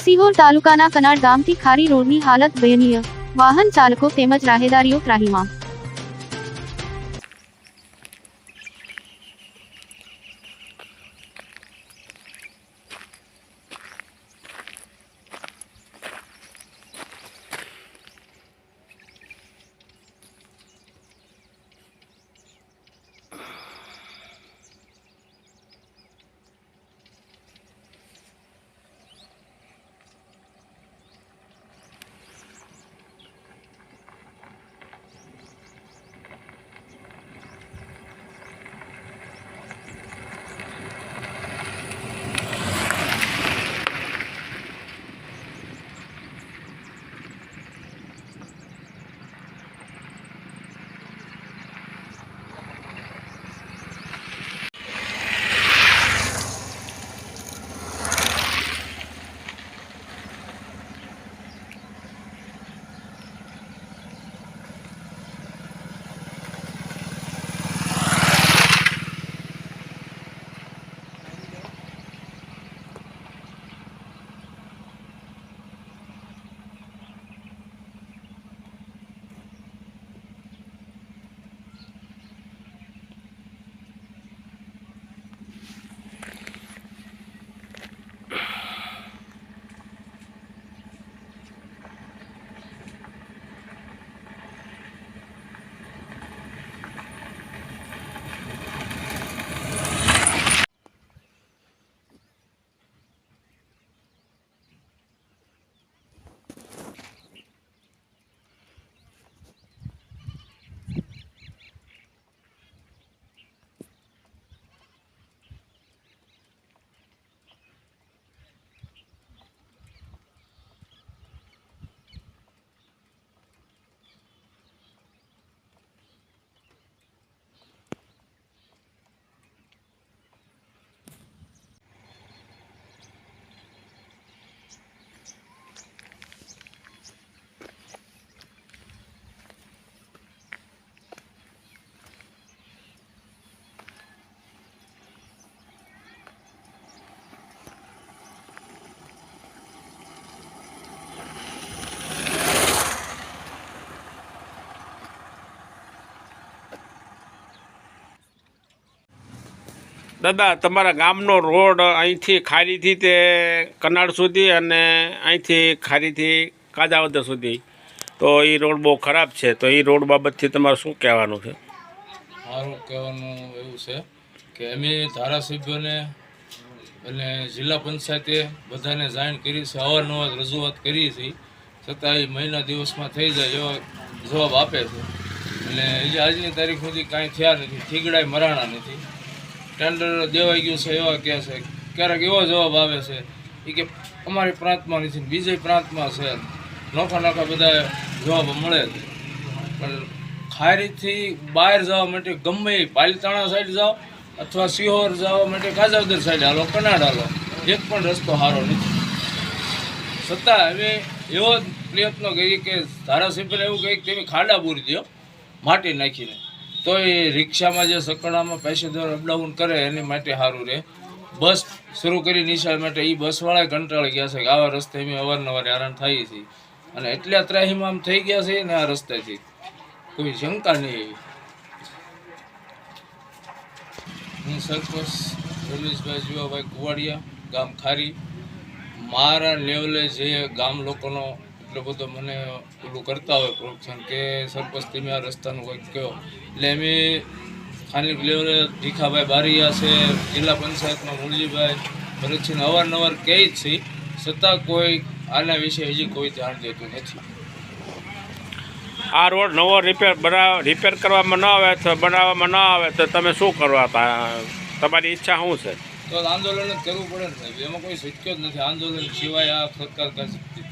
સિહોર તાલુકાના કનાડ ગામથી ખારી રોડની હાલત દયનીય, વાહન ચાલકો તેમજ રાહેદારીઓ ત્રાહિમામ। દાદા, તમારા ગામનો રોડ અહીંથી ખારીથી તે કનાડ સુધી અને અહીંથી ખારીથી કાજાવદર સુધી, તો એ રોડ બહુ ખરાબ છે, તો એ રોડ બાબતથી તમારે શું કહેવાનું છે? મારું કહેવાનું એવું છે કે અમે ધારાસભ્યોને અને જિલ્લા પંચાયતે બધાને જાણ કરી છે, અવારનવાર રજૂઆત કરી છે, છતાં એ મહિના દિવસમાં થઈ જાય એવો જવાબ આપે છે। અને હજી આજની તારીખ સુધી કાંઈ થયા નથી, થીગડાય મરાણા નથી, ટેન્ડર દેવાઈ ગયું છે એવા કહે છે। ક્યારેક એવો જવાબ આવે છે એ કે અમારી પ્રાંતમાં નથી, બીજા પ્રાંતમાં છે, નોખા નોખા બધા જવાબ મળે છે। પણ ખારીથી બહાર જવા માટે ગમે એ પાલીતાણા સાઈડ જાઓ અથવા સિહોર જવા માટે કાજાવદર સાઈડ હાલો, કનાડ હાલો, એક પણ રસ્તો સારો નથી। છતાં હવે એવો પ્રયત્ન કરીએ કે ધારાસભ્યને એવું કહે કે તમે ખાડા પૂરી દો માટી નાખીને, તો એ રિક્ષામાં જે સકડામાં પેસેન્જર અપડાઉન કરે એની માટે સારું રહે। બસ શરૂ કરી નિશાળ માટે એ બસવાળા કંટાળી ગયા છે કે આવા રસ્તે અમે અવારનવાર હેરાન થઈએ છીએ, અને એટલા ત્રાહિમામ થઈ ગયા છે ને આ રસ્તાથી કોઈ શંકા નહીં એવી। હું સરપંચ રમેશભાઈ જીવાભાઈ કુવાડિયા, ગામ ખારી। મારા લેવલે જે ગામ લોકોનો એટલો બધો મને પેલું કરતા હોય પ્રોત્સાહન કે સરપંચ તમે આ રસ્તાનું કંઈક કહો, એટલે અમે સ્થાનિક લેવલે ભીખાભાઈ બારીયા છે, જિલ્લા પંચાયતમાં મુરજીભાઈ ભરતસિંહ અવારનવાર કહે જ છે, છતાં કોઈ આના વિશે હજી કોઈ ધ્યાન દેતું નથી। આ રોડ નવો રિપેર કરવામાં ન આવે તો બનાવવામાં ન આવે તો તમે શું કરવા, તમારી ઈચ્છા શું છે? તો આંદોલન જ કરવું પડે ને સાહેબ, એમાં કોઈ શક્ય જ નથી, આંદોલન સિવાય આ સરકાર કરી શકતી।